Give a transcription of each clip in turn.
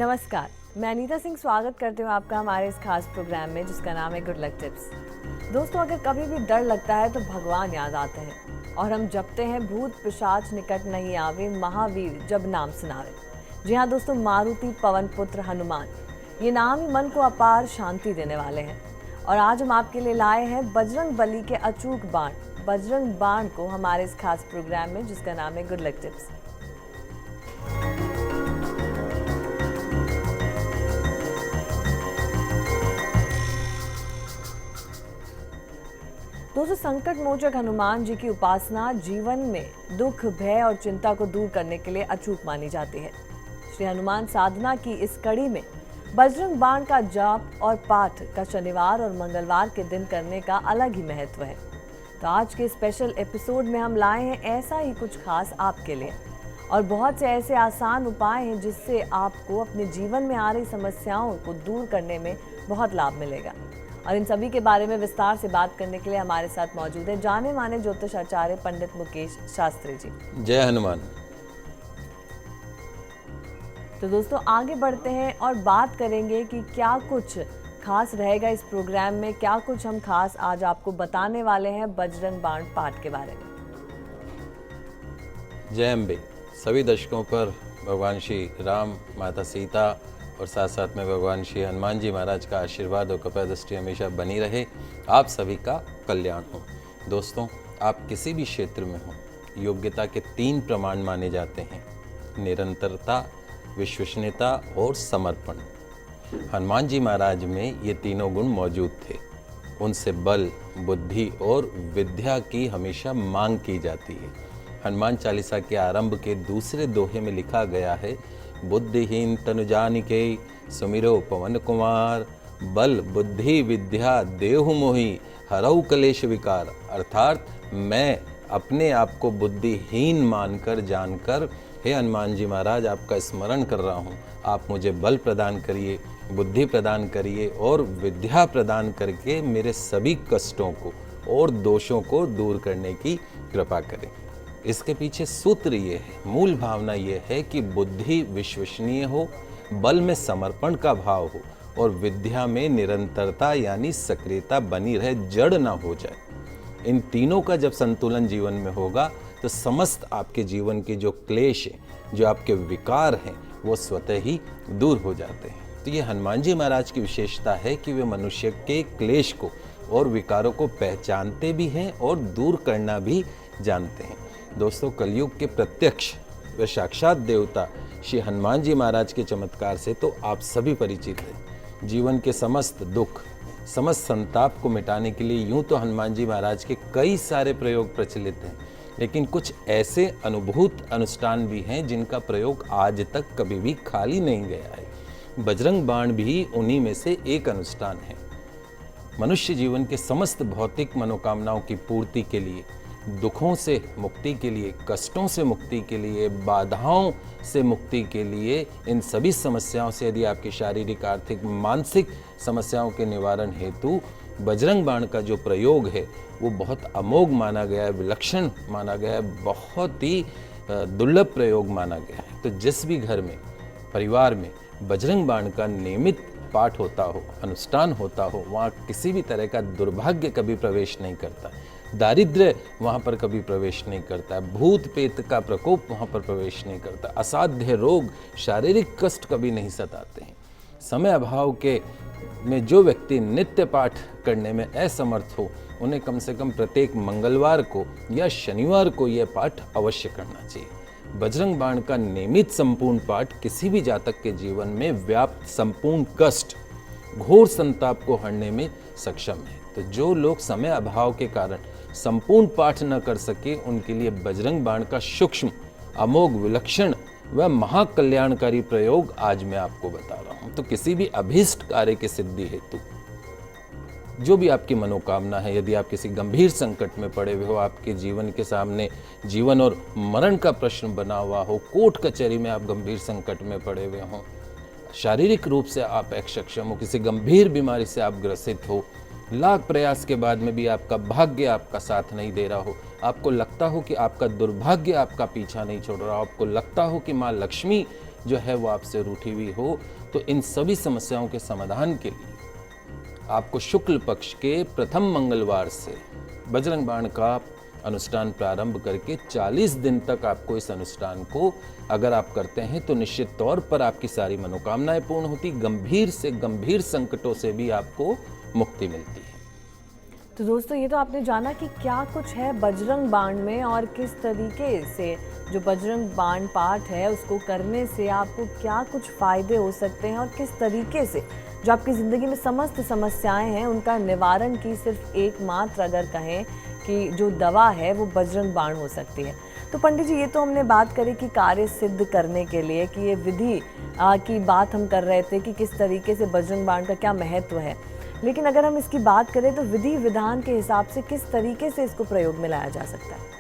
नमस्कार, मैं अनीता सिंह स्वागत करती हूँ आपका हमारे इस खास प्रोग्राम में जिसका नाम है गुड लक टिप्स। दोस्तों, अगर कभी भी डर लगता है तो भगवान याद आते हैं और हम जपते हैं भूत पिशाच निकट नहीं आवे, महावीर जब नाम सुनावे। जी हाँ दोस्तों, मारुति पवन पुत्र हनुमान, ये नाम ही मन को अपार शांति देने वाले हैं। और आज हम आपके लिए लाए हैं बजरंग बली के अचूक बाण, बजरंग बाण को हमारे इस खास प्रोग्राम में जिसका नाम है गुड लक टिप्स। दोस्तों, संकट मोचक हनुमान जी की उपासना जीवन में दुख, भय और चिंता को दूर करने के लिए अचूक मानी जाती है। श्री हनुमान साधना की इस कड़ी में बजरंग बाण का जाप और पाठ का शनिवार और मंगलवार के दिन करने का अलग ही महत्व है। तो आज के स्पेशल एपिसोड में हम लाए हैं ऐसा ही कुछ खास आपके लिए, और बहुत से ऐसे आसान उपाय हैं जिससे आपको अपने जीवन में आ रही समस्याओं को दूर करने में बहुत लाभ मिलेगा। और इन सभी के बारे में विस्तार से बात करने के लिए हमारे साथ मौजूद है जाने माने ज्योतिष आचार्य पंडित मुकेश शास्त्री जी। जय हनुमान। तो दोस्तों, आगे बढ़ते हैं और बात करेंगे कि क्या कुछ खास रहेगा इस प्रोग्राम में, क्या कुछ हम खास आज आपको बताने वाले हैं बजरंग बाण पाठ के बारे में। जय अम्बे। सभी दर्शकों पर भगवान श्री राम, माता सीता और साथ साथ में भगवान श्री हनुमान जी महाराज का आशीर्वाद और कृपा दृष्टि हमेशा बनी रहे। आप सभी का कल्याण हो। दोस्तों, आप किसी भी क्षेत्र में हो, योग्यता के 3 प्रमाण माने जाते हैं: निरंतरता, विश्वसनीयता और समर्पण। हनुमान जी महाराज में ये तीनों गुण मौजूद थे। उनसे बल, बुद्धि और विद्या की हमेशा मांग की जाती है। हनुमान चालीसा के आरंभ के दूसरे दोहे में लिखा गया है: बुद्धिहीन तनु जानिके सुमिरो पवन कुमार, बल बुद्धि विद्या देहु मोहि हरऊ कलेश विकार। अर्थात मैं अपने आप को बुद्धिहीन मानकर जानकर हे हनुमान जी महाराज आपका स्मरण कर रहा हूँ। आप मुझे बल प्रदान करिए, बुद्धि प्रदान करिए और विद्या प्रदान करके मेरे सभी कष्टों को और दोषों को दूर करने की कृपा करें। इसके पीछे सूत्र ये है, मूल भावना ये है कि बुद्धि विश्वसनीय हो, बल में समर्पण का भाव हो और विद्या में निरंतरता यानी सक्रियता बनी रहे, जड़ ना हो जाए। इन तीनों का जब संतुलन जीवन में होगा तो समस्त आपके जीवन के जो क्लेश हैं, जो आपके विकार हैं, वो स्वतः ही दूर हो जाते हैं। तो ये हनुमान जी महाराज की विशेषता है कि वे मनुष्य के क्लेश को और विकारों को पहचानते भी हैं और दूर करना भी जानते हैं। दोस्तों, कलयुग के प्रत्यक्ष व साक्षात देवता श्री हनुमान जी महाराज के चमत्कार से तो आप सभी परिचित हैं। जीवन के समस्त दुख, समस्त संताप को मिटाने के लिए यूं तो हनुमान जी महाराज के कई सारे प्रयोग प्रचलित हैं, लेकिन कुछ ऐसे अनुभूत अनुष्ठान भी हैं जिनका प्रयोग आज तक कभी भी खाली नहीं गया है। बजरंग बाण भी उन्हीं में से एक अनुष्ठान है। मनुष्य जीवन के समस्त भौतिक मनोकामनाओं की पूर्ति के लिए, दुखों से मुक्ति के लिए, कष्टों से मुक्ति के लिए, बाधाओं से मुक्ति के लिए, इन सभी समस्याओं से यदि आपकी शारीरिक, आर्थिक, मानसिक समस्याओं के निवारण हेतु बजरंग बाण का जो प्रयोग है वो बहुत अमोघ माना गया है, विलक्षण माना गया है, बहुत ही दुर्लभ प्रयोग माना गया है। तो जिस भी घर में, परिवार में बजरंग बाण का नियमित पाठ होता हो, अनुष्ठान होता हो, वहाँ किसी भी तरह का दुर्भाग्य कभी प्रवेश नहीं करता, दारिद्र्य वहाँ पर कभी प्रवेश नहीं करता, भूत पेत का प्रकोप वहाँ पर प्रवेश नहीं करता, असाध्य रोग, शारीरिक कष्ट कभी नहीं सताते हैं। समय अभाव के में जो व्यक्ति नित्य पाठ करने में असमर्थ हो, उन्हें कम से कम प्रत्येक मंगलवार को या शनिवार को यह पाठ अवश्य करना चाहिए। बजरंग बाण का नियमित संपूर्ण पाठ किसी भी जातक के जीवन में व्याप्त संपूर्ण कष्ट, घोर संताप को हरने में सक्षम है। तो जो लोग समय अभाव के कारण संपूर्ण पाठ न कर सके, उनके लिए बजरंग बाण का सूक्ष्म, अमोघ, विलक्षण व महाकल्याणकारी प्रयोग आज मैं आपको बता रहा हूं। तो किसी भी अभीष्ट कार्य की सिद्धि हेतु, जो भी आपकी मनोकामना है, यदि आप किसी गंभीर संकट में पड़े हुए हो, आपके जीवन के सामने जीवन और मरण का प्रश्न बना हुआ हो, कोर्ट कचहरी में आप गंभीर संकट में पड़े हुए हो, शारीरिक रूप से आप अक्षम हो, किसी गंभीर बीमारी से आप ग्रसित हो, लाख प्रयास के बाद में भी आपका भाग्य आपका साथ नहीं दे रहा हो, आपको लगता हो कि आपका दुर्भाग्य आपका पीछा नहीं छोड़ रहा हो, आपको लगता हो कि माँ लक्ष्मी जो है वो आपसे रूठी हुई हो, तो इन सभी समस्याओं के समाधान के लिए आपको शुक्ल पक्ष के प्रथम मंगलवार से बजरंग बाण का अनुष्ठान प्रारंभ करके 40 दिन तक आपको इस अनुष्ठान को अगर आप करते हैं तो निश्चित तौर पर आपकी सारी मनोकामनाएं पूर्ण होती, गंभीर से गंभीर संकटों से भी आपको मुक्ति मिलती है। तो दोस्तों, ये तो आपने जाना कि क्या कुछ है बजरंग बाण में और किस तरीके से जो बजरंग बाण पाठ है उसको करने से आपको क्या कुछ फायदे हो सकते हैं और किस तरीके से जो आपकी ज़िंदगी में समस्त समस्याएं हैं उनका निवारण की सिर्फ एकमात्र अगर कहें कि जो दवा है वो बजरंग बाण हो सकती है। तो पंडित जी, ये तो हमने बात करी कि कार्य सिद्ध करने के लिए कि ये विधि की बात हम कर रहे थे कि किस तरीके से बजरंग बाण का क्या महत्व है, लेकिन अगर हम इसकी बात करें तो विधि विधान के हिसाब से किस तरीके से इसको प्रयोग में लाया जा सकता है?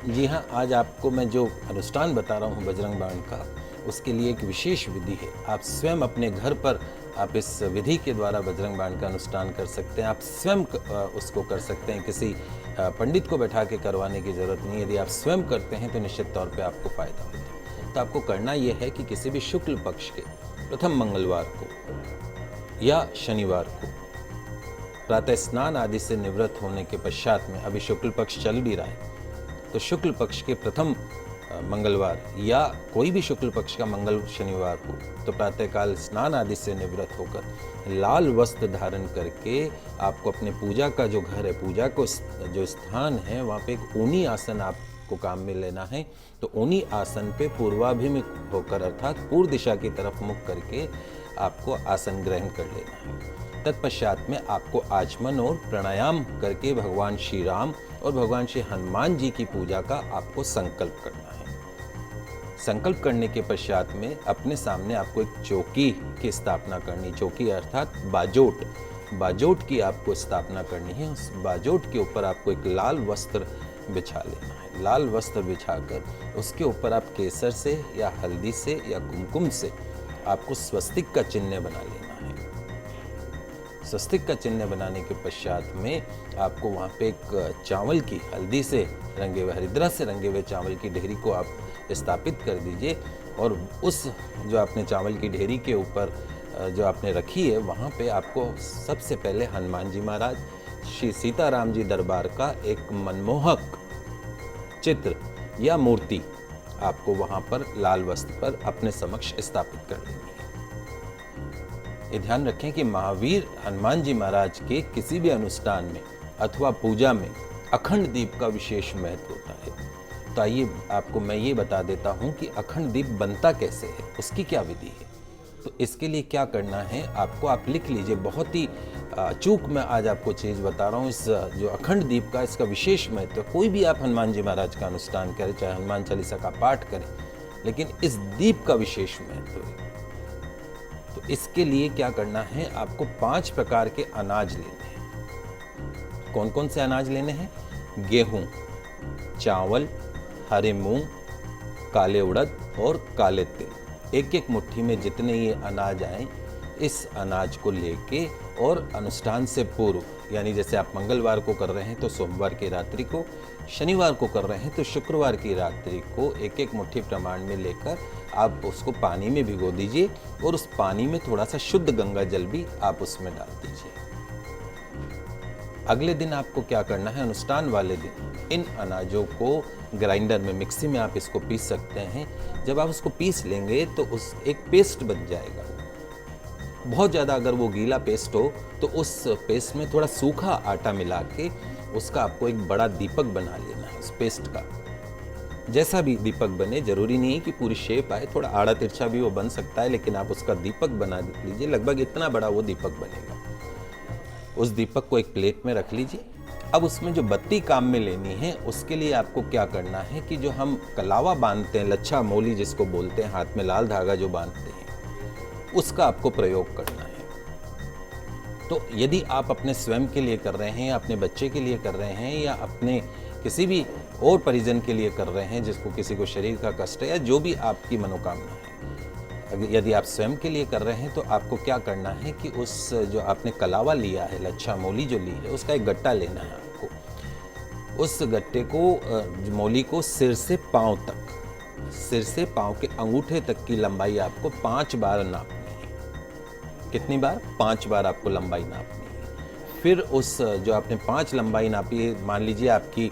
जी हाँ, आज आपको मैं जो अनुष्ठान बता रहा हूँ बजरंग बाण का, उसके लिए एक विशेष विधि है। आप स्वयं अपने घर पर आप इस विधि के द्वारा बजरंग बाण का अनुष्ठान कर सकते हैं। आप स्वयं उसको कर सकते हैं, किसी पंडित को बैठा के करवाने की ज़रूरत नहीं। यदि आप स्वयं करते हैं तो निश्चित तौर पे आपको फ़ायदा होता है। तो आपको करना यह है कि किसी भी शुक्ल पक्ष के प्रथम मंगलवार को या शनिवार को प्रातः स्नान आदि से निवृत्त होने के पश्चात में, अभी शुक्ल पक्ष चल भी रहा है, तो शुक्ल पक्ष के प्रथम मंगलवार या कोई भी शुक्ल पक्ष का मंगल शनिवार को तो प्रातःकाल स्नान आदि से निवृत्त होकर लाल वस्त्र धारण करके आपको अपने पूजा का जो घर है, पूजा को जो स्थान है, वहाँ पे एक ऊनी आसन आपको काम में लेना है। तो ऊनी आसन पे पूर्वाभिमुख होकर अर्थात पूर्व दिशा की तरफ मुख करके आपको आसन ग्रहण कर लेना है। तत्पश्चात में आपको आचमन और प्राणायाम करके भगवान श्री राम और भगवान श्री हनुमान जी की पूजा का आपको संकल्प करना है। संकल्प करने के पश्चात में अपने सामने आपको एक चौकी की स्थापना करनी, चौकी अर्थात बाजोट की आपको स्थापना करनी है। उस बाजोट के ऊपर आपको एक लाल वस्त्र बिछा लेना है। लाल वस्त्र बिछाकर उसके ऊपर आप केसर से या हल्दी से या कुमकुम से आपको स्वस्तिक का चिन्ह बना लेना है। स्वस्तिक का चिन्ह बनाने के पश्चात में आपको वहाँ पे एक चावल की हल्दी से रंगे हुए, हरिद्रा से रंगे हुए चावल की ढेरी को आप स्थापित कर दीजिए और उस जो आपने चावल की ढेरी के ऊपर जो आपने रखी है वहाँ पे आपको सबसे पहले हनुमान जी महाराज, श्री सीताराम जी दरबार का एक मनमोहक चित्र या मूर्ति आपको वहाँ पर लाल वस्त्र पर अपने समक्ष स्थापित कर लेनी है। ये ध्यान रखें कि महावीर हनुमान जी महाराज के किसी भी अनुष्ठान में अथवा पूजा में अखंड दीप का विशेष महत्व होता है। तो आइए आपको मैं ये बता देता हूँ कि अखंड दीप बनता कैसे है, उसकी क्या विधि है। तो इसके लिए क्या करना है आपको, आप लिख लीजिए। बहुत ही चूक मैं आज आपको चीज़ बता रहा हूँ। इस जो अखंड दीप का इसका विशेष महत्व, कोई भी आप हनुमान जी महाराज का अनुष्ठान करें, चाहे हनुमान चालीसा का पाठ करें, लेकिन इस दीप का विशेष महत्व है। तो इसके लिए क्या करना है, आपको 5 प्रकार के अनाज लेने हैं। कौन कौन से अनाज लेने हैं? गेहूं, चावल, हरे मूंग, काले उड़द और काले तिल। एक एक मुट्ठी में जितने ये अनाज आए, इस अनाज को लेके और अनुष्ठान से पूर्व, यानी जैसे आप मंगलवार को कर रहे हैं तो सोमवार की रात्रि को, शनिवार को कर रहे हैं तो शुक्रवार की रात्रि को एक एक मुट्ठी प्रमाण में लेकर आप उसको पानी में भिगो दीजिए और उस पानी में थोड़ा सा शुद्ध गंगा जल भी आप उसमें डाल दीजिए। अगले दिन आपको क्या करना है, अनुष्ठान वाले दिन इन अनाजों को ग्राइंडर में, मिक्सी में आप इसको पीस सकते हैं। जब आप उसको पीस लेंगे तो उस एक पेस्ट बन जाएगा। बहुत ज़्यादा अगर वो गीला पेस्ट हो तो उस पेस्ट में थोड़ा सूखा आटा मिला के उसका आपको एक बड़ा दीपक बना लेना है। उस पेस्ट का जैसा भी दीपक बने, जरूरी नहीं है कि पूरी शेप आए, थोड़ा आड़ा तिरछा भी वो बन सकता है, लेकिन आप उसका दीपक बना लीजिए। लगभग इतना बड़ा वो दीपक बनेगा। उस दीपक को एक प्लेट में रख लीजिए। अब उसमें जो बत्ती काम में लेनी है, उसके लिए आपको क्या करना है कि जो हम कलावा बांधते हैं, लच्छा मोली जिसको बोलते हैं, हाथ में लाल धागा जो बांधते हैं, उसका आपको प्रयोग करना है। तो यदि आप अपने स्वयं के लिए कर रहे हैं, अपने बच्चे के लिए कर रहे हैं, या अपने किसी भी और परिजन के लिए कर रहे हैं जिसको किसी को शरीर का कष्ट है, या जो भी आपकी मनोकामना है, यदि आप स्वयं के लिए कर रहे हैं तो आपको क्या करना है कि उस जो आपने कलावा लिया है, लच्छा मोली जो ली है, उसका एक गट्टा लेना है आपको। उस गट्टे को, मोली को सिर से पांव तक सिर से पाँव के अंगूठे तक की लंबाई आपको 5 बार नापनी है। कितनी बार? 5 बार आपको लंबाई नापनी है। फिर उस जो आपने 5 लंबाई नापी है, मान लीजिए आपकी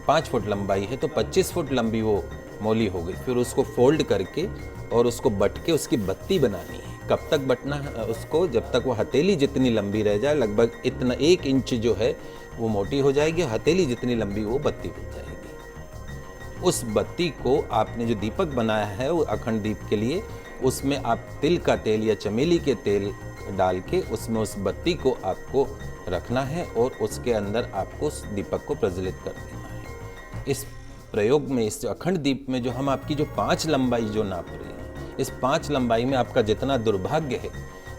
5 फुट लंबाई है तो 25 फुट लंबी वो मोली हो गई। फिर उसको फोल्ड करके और उसको बट के उसकी बत्ती बनानी है। कब तक बटना है उसको? जब तक वो हथेली जितनी लंबी रह जाए, लगभग इतना 1 इंच जो है वो मोटी हो जाएगी, हथेली जितनी लंबी वो बत्ती बन जाएगी। उस बत्ती को आपने जो दीपक बनाया है वो अखंड दीप के लिए, उसमें आप तिल का तेल या चमेली के तेल डाल के उसमें उस बत्ती को आपको रखना है और उसके अंदर आपको उस दीपक को प्रज्वलित कर देना है। इस प्रयोग में, इस अखंड दीप में जो हम आपकी जो 5 लंबाई जो नाप रहे हैं, इस 5 लंबाई में आपका जितना दुर्भाग्य है,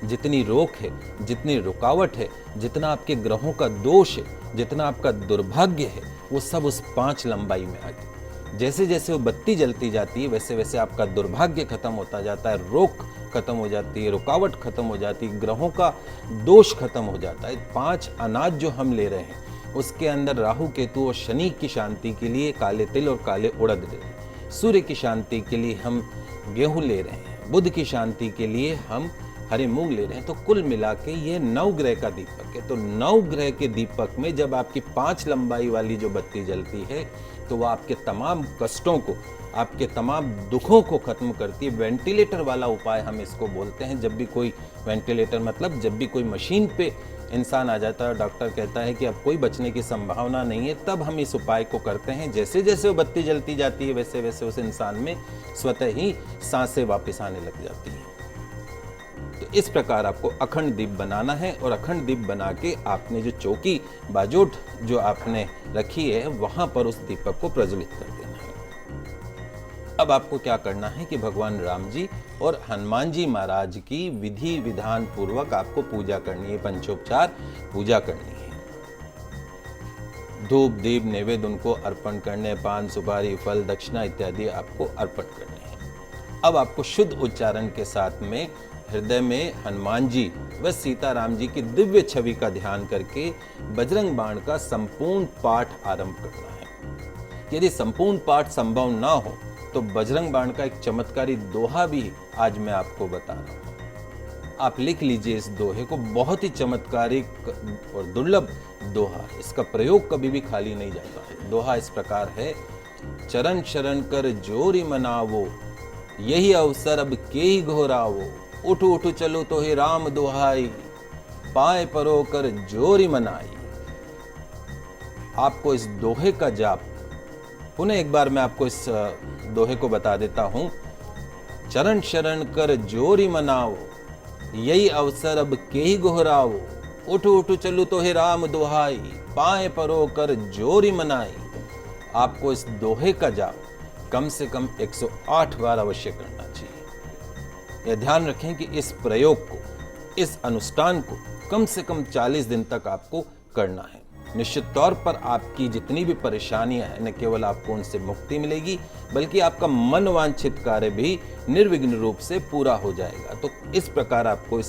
जितनी रोक है, जितनी रुकावट है, जितना आपके ग्रहों का दोष है, जितना आपका दुर्भाग्य है, वो सब उस 5 लंबाई में आ गया। जैसे जैसे वो बत्ती जलती जाती है वैसे वैसे आपका दुर्भाग्य खत्म होता जाता है, रोक खत्म हो जाती है, रुकावट खत्म हो जाती है, ग्रहों का दोष खत्म हो जाता है। 5 अनाज जो हम ले रहे हैं उसके अंदर राहु केतु और शनि की शांति के लिए काले तिल और काले उड़द ले रहे हैं। सूर्य की शांति के लिए हम गेहूं ले रहे हैं। बुध की शांति के लिए हम हरे मूंग ले रहे हैं। तो कुल मिला के ये 9 ग्रह का दीपक है। तो 9 ग्रह के दीपक में जब आपकी 5 लंबाई वाली जो बत्ती जलती है तो वह आपके तमाम कष्टों को, आपके तमाम दुखों को खत्म करती है। वेंटिलेटर वाला उपाय हम इसको बोलते हैं। जब भी कोई वेंटिलेटर मतलब जब भी कोई मशीन पे इंसान आ जाता है, डॉक्टर कहता है कि अब कोई बचने की संभावना नहीं है, तब हम इस उपाय को करते हैं। जैसे जैसे वो बत्ती जलती जाती है वैसे वैसे उस इंसान में स्वतः ही सांसें वापस आने लग जाती हैं। तो इस प्रकार आपको अखंड दीप बनाना है और अखंड दीप बना के आपने जो चौकी बाजोट जो आपने रखी है वहां पर उस दीपक को प्रज्वलित कर देना है। अब आपको क्या करना है कि भगवान राम जी और हनुमान जी महाराज की विधि विधान पूर्वक आपको पूजा करनी है, पंचोपचार पूजा करनी है। धूप दीप नैवेद्य उनको अर्पण करने, पान सुपारी फल दक्षिणा इत्यादि आपको अर्पण करने हैं। अब आपको शुद्ध उच्चारण के साथ में हृदय में हनुमान जी व सीताराम जी की दिव्य छवि का ध्यान करके बजरंग बाण का संपूर्ण पाठ आरंभ करना है। यदि संपूर्ण पाठ संभव ना हो तो बजरंग बाण का एक चमत्कारी दोहा भी आज मैं आपको बता रहा हूं। आप लिख लीजिए इस दोहे को, बहुत ही चमत्कारिक और दुर्लभ दोहा है। इसका प्रयोग कभी भी खाली नहीं जाता है। दोहा इस प्रकार है, चरण शरण कर जोरी मनावो, यही अवसर अब के ही घोरावो, उठ उठ चलो तो हे राम दुहाई, पाए परो कर जोरी मनाई। आपको इस दोहे का जाप पुनः एक बार मैं आपको इस दोहे को बता देता हूं। चरण शरण कर जोरी मनाओ, यही अवसर अब के ही गोहराओ, उठ उठ चलो तो हे राम दुहाई, पाए परो कर जोरी मनाई। आपको इस दोहे का जाप कम से कम 108 बार अवश्य करना चाहिए। यह ध्यान रखें कि इस प्रयोग को, इस अनुष्ठान को कम से कम 40 दिन तक आपको करना है। निश्चित तौर पर आपकी जितनी भी परेशानियां हैं, न केवल आपको उनसे मुक्ति मिलेगी बल्कि आपका मन वांछित कार्य भी निर्विघ्न रूप से पूरा हो जाएगा। तो इस प्रकार आपको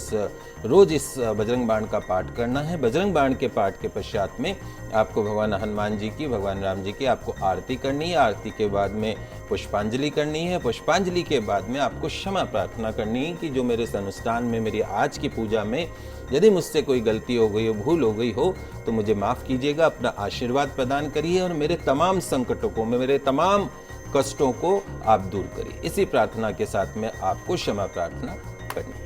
रोज इस बजरंग बाण का पाठ करना है। बजरंग बाण के पाठ के पश्चात में आपको भगवान हनुमान जी की, भगवान राम जी की आपको आरती करनी है। आरती के बाद में पुष्पांजलि करनी है। पुष्पांजलि के बाद में आपको क्षमा प्रार्थना करनी है कि जो मेरे इस अनुष्ठान में, मेरी आज की पूजा में यदि मुझसे कोई गलती हो गई हो, भूल हो गई हो तो मुझे माफ़ कीजिएगा, अपना आशीर्वाद प्रदान करिए और मेरे तमाम संकटों को, मेरे तमाम कष्टों को आप दूर करिए। इसी प्रार्थना के साथ में आपको क्षमा प्रार्थना करनी है।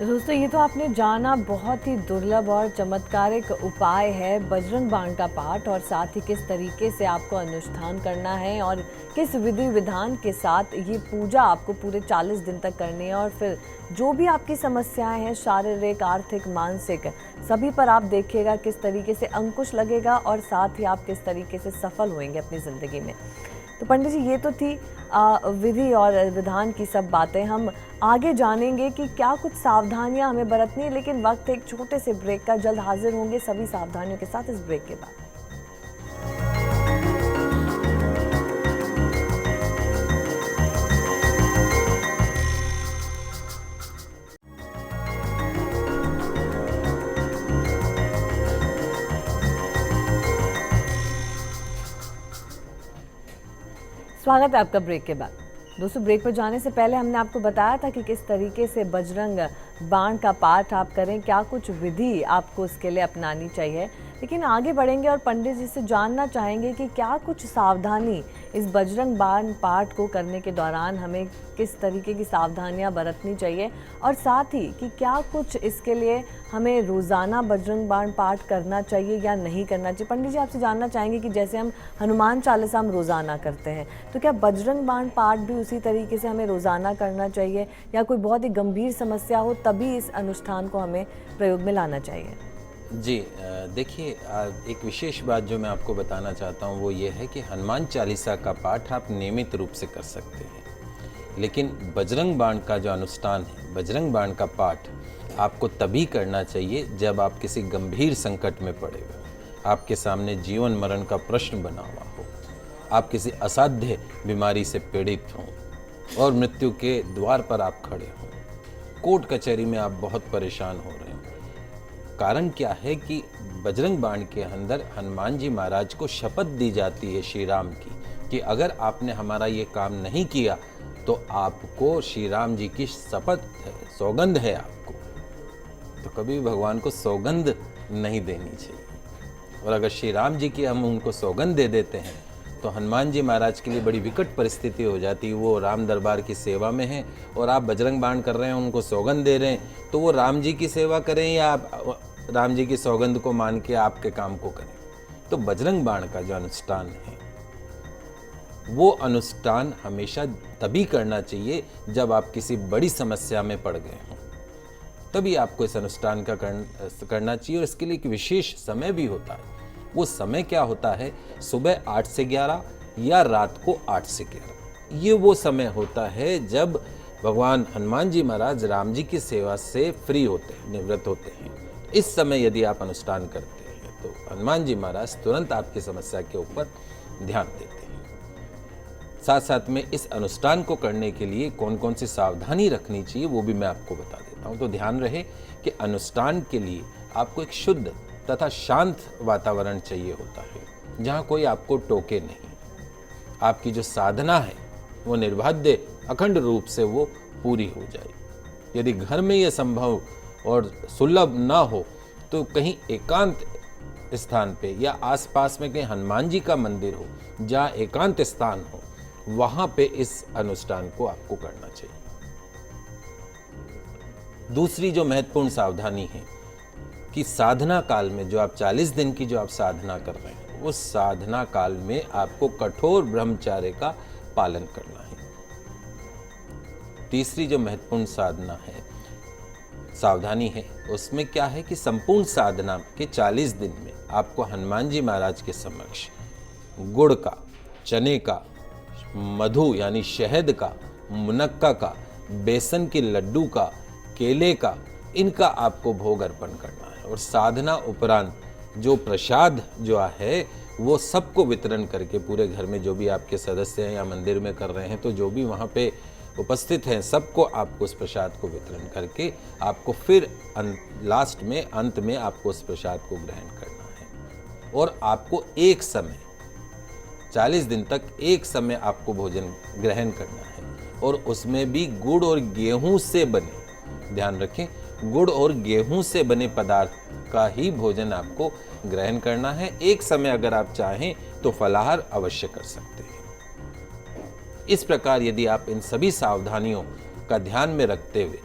दोस्तों, ये तो आपने जाना बहुत ही दुर्लभ और चमत्कारिक उपाय है बजरंग बाण का पाठ, और साथ ही किस तरीके से आपको अनुष्ठान करना है और किस विधि विधान के साथ ये पूजा आपको पूरे 40 दिन तक करनी है। और फिर जो भी आपकी समस्याएं हैं, शारीरिक, आर्थिक, मानसिक, सभी पर आप देखिएगा किस तरीके से अंकुश लगेगा और साथ ही आप किस तरीके से सफल होंगे अपनी ज़िंदगी में। तो पंडित जी, ये तो थी विधि और विधान की सब बातें। हम आगे जानेंगे कि क्या कुछ सावधानियां हमें बरतनी है, लेकिन वक्त एक छोटे से ब्रेक का। जल्द हाजिर होंगे सभी सावधानियों के साथ इस ब्रेक के बाद। स्वागत है आपका ब्रेक के बाद। दोस्तों, ब्रेक पर जाने से पहले हमने आपको बताया था कि किस तरीके से बजरंग बाण का पाठ आप करें, क्या कुछ विधि आपको इसके लिए अपनानी चाहिए। लेकिन आगे बढ़ेंगे और पंडित जी से जानना चाहेंगे कि क्या कुछ सावधानी इस बजरंग बाण पाठ को करने के दौरान हमें किस तरीके की सावधानियां बरतनी चाहिए, और साथ ही कि क्या कुछ इसके लिए हमें रोज़ाना बजरंग बाण पाठ करना चाहिए या नहीं करना चाहिए। पंडित जी आपसे जानना चाहेंगे कि जैसे हम हनुमान चालीसा हम रोज़ाना करते हैं, तो क्या बजरंग बाण पाठ भी उसी तरीके से हमें रोज़ाना करना चाहिए, या कोई बहुत ही गंभीर समस्या हो तभी इस अनुष्ठान को हमें प्रयोग में लाना चाहिए? जी, देखिए, एक विशेष बात जो मैं आपको बताना चाहता हूँ वो ये है कि हनुमान चालीसा का पाठ आप नियमित रूप से कर सकते हैं, लेकिन बजरंग बाण का जो अनुष्ठान है, बजरंग बाण का पाठ आपको तभी करना चाहिए जब आप किसी गंभीर संकट में पड़े हुए हो, आपके सामने जीवन मरण का प्रश्न बना हुआ हो, आप किसी असाध्य बीमारी से पीड़ित हों और मृत्यु के द्वार पर आप खड़े हों, कोर्ट कचहरी में आप बहुत परेशान हो रहे हो। कारण क्या है कि बजरंग बाण के अंदर हनुमान जी महाराज को शपथ दी जाती है श्री राम की कि अगर आपने हमारा ये काम नहीं किया तो आपको, श्री राम जी की शपथ है, सौगंध है आपको, तो कभी भगवान को सौगंध नहीं देनी चाहिए। और अगर श्री राम जी की हम उनको सौगंध दे देते हैं तो हनुमान जी महाराज के लिए बड़ी विकट परिस्थिति हो जाती है। वो राम दरबार की सेवा में हैं और आप बजरंग बाण कर रहे हैं, उनको सौगंध दे रहे हैं, तो वो राम जी की सेवा करें या आप राम जी की सौगंध को मान के आपके काम को करें। तो बजरंग बाण का जो अनुष्ठान है वो अनुष्ठान हमेशा तभी करना चाहिए जब आप किसी बड़ी समस्या में पड़ गए हों, तभी आपको इस अनुष्ठान का करना चाहिए। और इसके लिए एक विशेष समय भी होता है। वो समय क्या होता है? सुबह 8 से 11 या रात को 8 से 11। ये वो समय होता है जब भगवान हनुमान जी महाराज राम जी की सेवा से फ्री होते हैं, निवृत्त होते हैं। इस समय यदि आप अनुष्ठान करते हैं तो हनुमान जी महाराज तुरंत आपकी समस्या के ऊपर ध्यान देते हैं। साथ साथ में इस अनुष्ठान को करने के लिए कौन कौन सी सावधानी रखनी चाहिए वो भी मैं आपको बता देता हूँ। तो ध्यान रहे कि अनुष्ठान के लिए आपको एक शुद्ध तथा शांत वातावरण चाहिए होता है, जहाँ कोई आपको टोके नहीं। आपकी जो साधना है वो निर्बाध्य अखंड रूप से वो पूरी हो जाए। यदि घर में ये संभव और सुलभ ना हो तो कहीं एकांत स्थान पे या आसपास में कहीं हनुमान जी का मंदिर हो, जहाँ एकांत स्थान हो, वहां पे इस अनुष्ठान को आपको करना चाहिए। दूसरी जो महत्वपूर्ण सावधानी है कि साधना काल में जो आप 40 दिन की जो आप साधना कर रहे हैं, उस साधना काल में आपको कठोर ब्रह्मचर्य का पालन करना है। तीसरी जो महत्वपूर्ण सावधानी है उसमें क्या है कि संपूर्ण साधना के 40 दिन में आपको हनुमान जी महाराज के समक्ष गुड़ का, चने का, मधु यानी शहद का, मुनक्का का, बेसन के लड्डू का, केले का, इनका आपको भोग अर्पण करना है। और साधना उपरांत जो प्रसाद जो है वो सबको वितरण करके, पूरे घर में जो भी आपके सदस्य हैं या मंदिर में कर रहे हैं, तो जो भी वहाँ पे उपस्थित हैं सबको आपको उस प्रसाद को वितरण करके आपको फिर लास्ट में, अंत में आपको उस प्रसाद को ग्रहण करना है। और आपको एक समय 40 दिन तक एक समय आपको भोजन ग्रहण करना है, और उसमें भी गुड़ और गेहूं से बने, ध्यान रखें, गुड़ और गेहूं से बने पदार्थ का ही भोजन आपको ग्रहण करना है। एक समय अगर आप चाहें तो फलाहार अवश्य कर सकते हैं। इस प्रकार यदि आप इन सभी सावधानियों का ध्यान में रखते हुए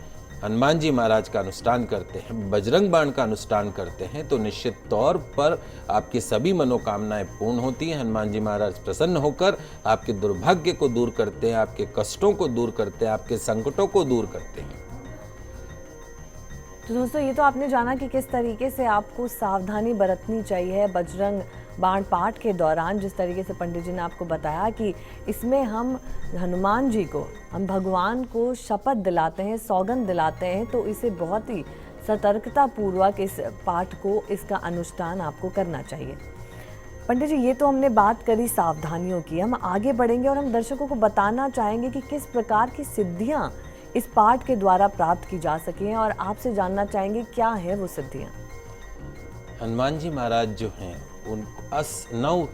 हनुमान जी महाराज का अनुष्ठान करते हैं, बजरंग बाण का अनुष्ठान करते हैं, तो निश्चित तौर पर आपकी सभी मनोकामनाएं पूर्ण होती हैं। हनुमान जी महाराज प्रसन्न होकर आपके दुर्भाग्य को दूर करते हैं, आपके कष्टों को दूर करते हैं, आपके संकटों को दूर करते हैं। तो दोस्तों, ये तो आपने जाना कि किस तरीके से आपको सावधानी बरतनी चाहिए बजरंग बाण पाठ के दौरान। जिस तरीके से पंडित जी ने आपको बताया कि इसमें हम हनुमान जी को, हम भगवान को शपथ दिलाते हैं, सौगंध दिलाते हैं, तो इसे बहुत ही सतर्कता पूर्वक इस पाठ को, इसका अनुष्ठान आपको करना चाहिए। पंडित जी, ये तो हमने बात करी सावधानियों की। हम आगे बढ़ेंगे और हम दर्शकों को बताना चाहेंगे कि किस प्रकार की सिद्धियाँ इस पाठ के द्वारा प्राप्त की जा सकें, और आपसे जानना चाहेंगे क्या है वो सिद्धियाँ। हनुमान जी महाराज जो हैं उनको 9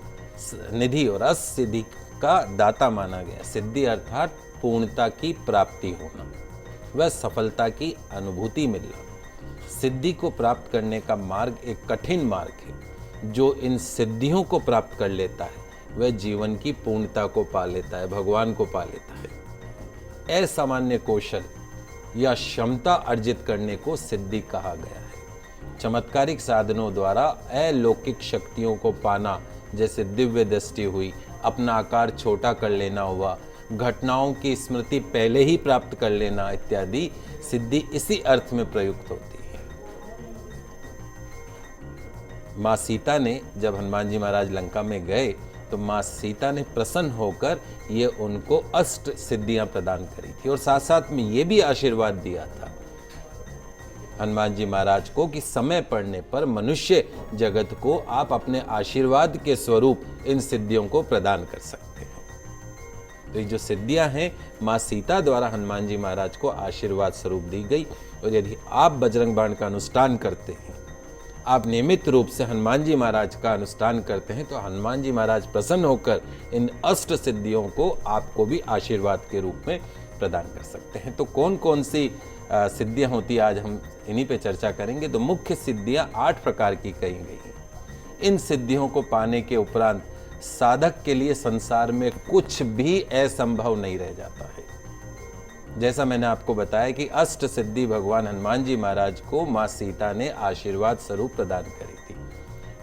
निधि और 10 सिद्धि का दाता माना गया। सिद्धि अर्थात पूर्णता की प्राप्ति होना, वह सफलता की अनुभूति मिलना। सिद्धि को प्राप्त करने का मार्ग एक कठिन मार्ग है। जो इन सिद्धियों को प्राप्त कर लेता है वह जीवन की पूर्णता को पा लेता है, भगवान को पा लेता है। असामान्य कौशल या क्षमता अर्जित करने को सिद्धि कहा गया है। चमत्कारिक साधनों द्वारा अलौकिक शक्तियों को पाना, जैसे दिव्य दृष्टि हुई, अपना आकार छोटा कर लेना हुआ, घटनाओं की स्मृति पहले ही प्राप्त कर लेना इत्यादि सिद्धि इसी अर्थ में प्रयुक्त होती है। माँ सीता ने जब हनुमान जी महाराज लंका में गए तो माँ सीता ने प्रसन्न होकर ये उनको अष्ट सिद्धियां प्रदान करी थी और साथ साथ में ये भी आशीर्वाद दिया था हनुमान जी महाराज को कि समय पड़ने पर मनुष्य जगत को आप अपने आशीर्वाद के स्वरूप इन सिद्धियों को प्रदान कर सकते हैं। तो ये जो सिद्धियां हैं माँ सीता द्वारा हनुमान जी महाराज को आशीर्वाद स्वरूप दी गई। और यदि आप बजरंग बाण का अनुष्ठान करते हैं, आप नियमित रूप से हनुमान जी महाराज का अनुष्ठान करते हैं, तो हनुमान जी महाराज प्रसन्न होकर इन अष्ट सिद्धियों को आपको भी आशीर्वाद के रूप में प्रदान कर सकते हैं। तो कौन कौन सी सिद्धियां होती है, आज हम इन्हीं पे चर्चा करेंगे। तो मुख्य सिद्धियां 8 प्रकार की कही गई हैं। इन सिद्धियों को पाने के उपरांत साधक के लिए संसार में कुछ भी असंभव नहीं रह जाता है। जैसा मैंने आपको बताया कि अष्ट सिद्धि भगवान हनुमान जी महाराज को माँ सीता ने आशीर्वाद स्वरूप प्रदान करी थी।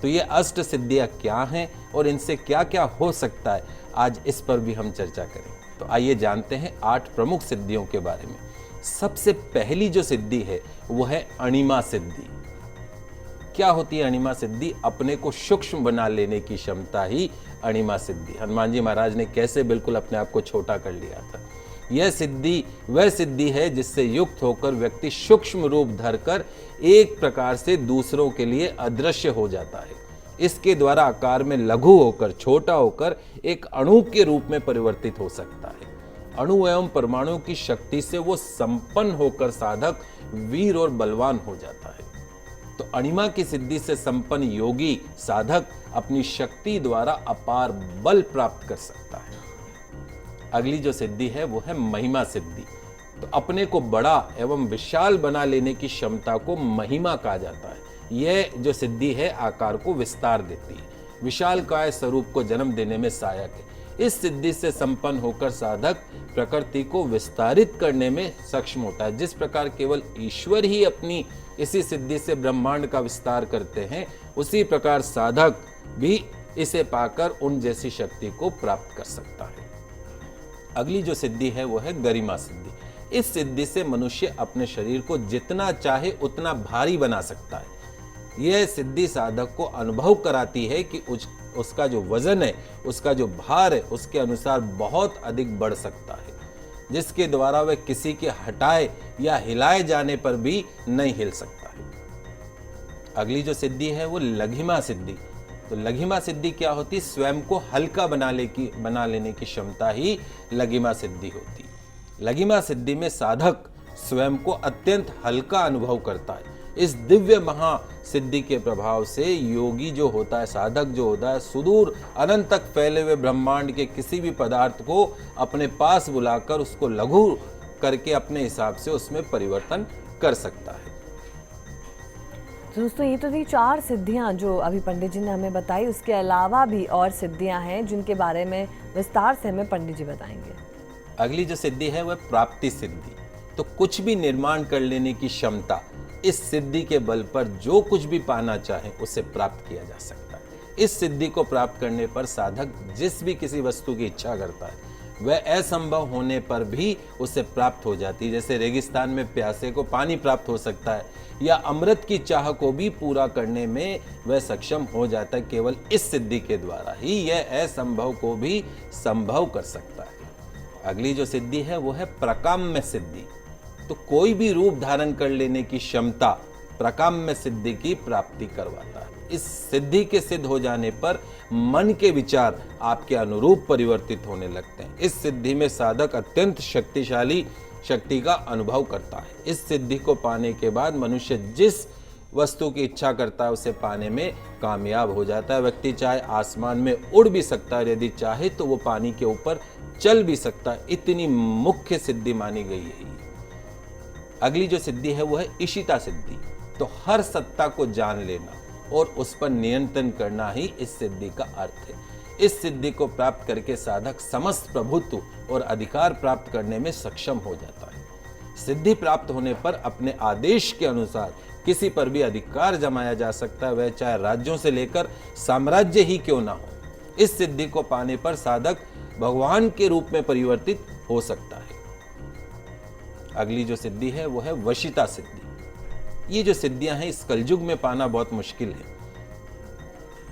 तो ये अष्ट सिद्धियां क्या हैं और इनसे क्या क्या हो सकता है, आज इस पर भी हम चर्चा करेंगे। तो आइए जानते हैं 8 प्रमुख सिद्धियों के बारे में। सबसे पहली जो सिद्धि है वो है अणिमा सिद्धि। क्या होती है अणिमा सिद्धि? अपने को सूक्ष्म बना लेने की क्षमता ही अणिमा सिद्धि। हनुमान जी महाराज ने कैसे बिल्कुल अपने आप को छोटा कर लिया था। यह सिद्धि वह सिद्धि है जिससे युक्त होकर व्यक्ति सूक्ष्म रूप धरकर एक प्रकार से दूसरों के लिए अदृश्य हो जाता है। इसके द्वारा आकार में लघु होकर, छोटा होकर एक अणु के रूप में परिवर्तित हो सकता है। अणु एवं परमाणु की शक्ति से वो संपन्न होकर साधक वीर और बलवान हो जाता है। तो अणिमा की सिद्धि से संपन्न योगी साधक अपनी शक्ति द्वारा अपार बल प्राप्त कर सकता है। अगली जो सिद्धि है वो है महिमा सिद्धि। तो अपने को बड़ा एवं विशाल बना लेने की क्षमता को महिमा कहा जाता है। यह जो सिद्धि है आकार को विस्तार देती है, विशाल काय स्वरूप को जन्म देने में सहायक है। इस सिद्धि से संपन्न होकर साधक प्रकृति को विस्तारित करने में सक्षम होता है। जिस प्रकार केवल ईश्वर ही अपनी इसी सिद्धि से ब्रह्मांड का विस्तार करते हैं, उसी प्रकार साधक भी इसे पाकर उन जैसी शक्ति को प्राप्त कर सकता है। अगली जो सिद्धि है वो है गरिमा सिद्धि। इस सिद्धि से मनुष्य अपने शरीर को जितना चाहे उतना भारी बना सकता है। यह सिद्धि साधक को अनुभव कराती है कि उसका जो वजन है, उसका जो भार है, उसके अनुसार बहुत अधिक बढ़ सकता है, जिसके द्वारा वह किसी के हटाए या हिलाए जाने पर भी नहीं हिल सकता है। अगली जो सिद्धि है वो लघिमा सिद्धि। तो लघिमा सिद्धि क्या होती? स्वयं को हल्का बना लेने की क्षमता ही लघिमा सिद्धि होती। लघिमा सिद्धि में साधक स्वयं को अत्यंत हल्का अनुभव करता है। इस दिव्य महा सिद्धि के प्रभाव से योगी जो होता है, साधक जो होता है, सुदूर अनंत तक फैले हुए ब्रह्मांड के किसी भी पदार्थ को अपने पास बुलाकर उसको लघु करके अपने हिसाब से उसमें परिवर्तन कर सकता है। दोस्तों, ये तो थी 4 सिद्धियां जो अभी पंडित जी ने हमें बताई। उसके अलावा भी और सिद्धियां हैं जिनके बारे में विस्तार से हमें पंडित जी बताएंगे। अगली जो सिद्धि है वह प्राप्ति सिद्धि। तो कुछ भी निर्माण कर लेने की क्षमता, इस सिद्धि के बल पर जो कुछ भी पाना चाहे उसे प्राप्त किया जा सकता है। इस सिद्धि को प्राप्त करने पर साधक जिस भी किसी वस्तु की इच्छा करता है वह असंभव होने पर भी उसे प्राप्त हो जाती है। जैसे रेगिस्तान में प्यासे को पानी प्राप्त हो सकता है, या अमृत की चाह को भी पूरा करने में वह सक्षम हो जाता है। केवल इस सिद्धि के द्वारा ही यह असंभव को भी संभव कर सकता है। अगली जो सिद्धि है वो है प्रकाम्य सिद्धि। तो कोई भी रूप धारण कर लेने की क्षमता प्रकाम्य सिद्धि की प्राप्ति करवाता है। इस सिद्धि के सिद्ध हो जाने पर मन के विचार आपके अनुरूप परिवर्तित होने लगते हैं। इस सिद्धि में साधक अत्यंत शक्तिशाली शक्ति का अनुभव करता है। इस सिद्धि को पाने के बाद मनुष्य जिस वस्तु की इच्छा करता है उसे पाने में कामयाब हो जाता है। व्यक्ति चाहे आसमान में उड़ भी सकता है, यदि चाहे तो वो पानी के ऊपर चल भी सकता है, इतनी मुख्य सिद्धि मानी गई है ये। अगली जो सिद्धि है वो है इशिता सिद्धि। तो हर सत्ता को जान लेना और उस पर नियंत्रण करना ही इस सिद्धि का अर्थ है। इस सिद्धि को प्राप्त करके साधक समस्त प्रभुत्व और अधिकार प्राप्त करने में सक्षम हो जाता है। सिद्धि प्राप्त होने पर अपने आदेश के अनुसार किसी पर भी अधिकार जमाया जा सकता है, वह चाहे राज्यों से लेकर साम्राज्य ही क्यों ना हो। इस सिद्धि को पाने पर साधक भगवान के रूप में परिवर्तित हो सकता है। अगली जो सिद्धि है वो है वशिता सिद्धि। ये जो सिद्धियां हैं इस कलयुग में पाना बहुत मुश्किल है,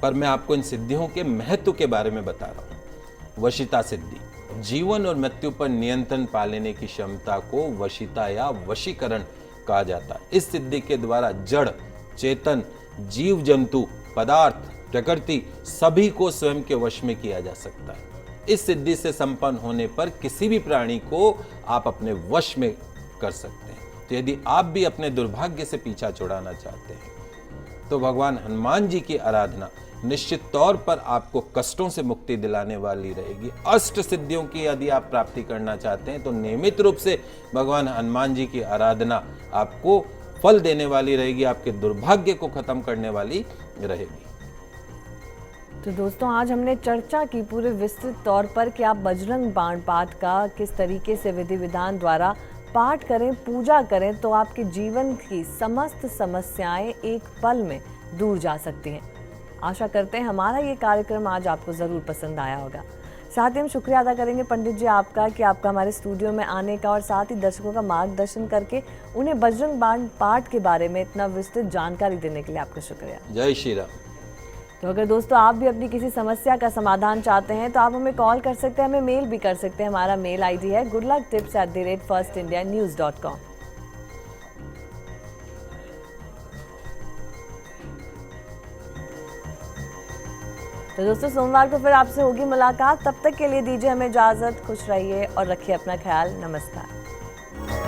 पर मैं आपको इन सिद्धियों के महत्व के बारे में बता रहा हूं। वशिता सिद्धि जीवन और मृत्यु पर नियंत्रण पा लेने की क्षमता को वशिता या वशीकरण कहा जाता है। इस सिद्धि के द्वारा जड़, चेतन, जीव जंतु, पदार्थ, प्रकृति सभी को स्वयं के वश में किया जा सकता है। इस सिद्धि से संपन्न होने पर किसी भी प्राणी को आप अपने वश में कर सकते हैं। तो यदि आप भी अपने दुर्भाग्य से पीछा छुड़ाना चाहते हैं तो भगवान हनुमान जी की आराधना निश्चित तौर पर आपको कष्टों से मुक्ति दिलाने वाली रहेगी। अष्ट सिद्धियों की यदि आप प्राप्ति करना चाहते हैं तो नियमित रूप से भगवान हनुमान जी की आराधना आपको फल देने वाली रहेगी, आपके दुर्भाग्य को खत्म करने वाली रहेगी। तो दोस्तों, आज हमने चर्चा की पूरे विस्तृत तौर पर कि आप बजरंग बाण पाठ का किस तरीके से विधि विधान द्वारा पाठ करें, पूजा करें तो आपके जीवन की समस्त समस्याएं एक पल में दूर जा सकती हैं। आशा करते हैं हमारा ये कार्यक्रम आज आपको ज़रूर पसंद आया होगा। साथ ही हम शुक्रिया अदा करेंगे पंडित जी आपका कि आपका हमारे स्टूडियो में आने का और साथ ही दर्शकों का मार्गदर्शन करके उन्हें बजरंग बाण पाठ के बारे में इतना विस्तृत जानकारी देने के लिए आपका शुक्रिया। जय श्री राम। तो अगर दोस्तों आप भी अपनी किसी समस्या का समाधान चाहते हैं तो आप हमें कॉल कर सकते हैं, हमें मेल भी कर सकते हैं। हमारा मेल आईडी है goodlucktips@firstindianews.com। तो दोस्तों, सोमवार को फिर आपसे होगी मुलाकात। तब तक के लिए दीजिए हमें इजाजत। खुश रहिए और रखिए अपना ख्याल। नमस्कार।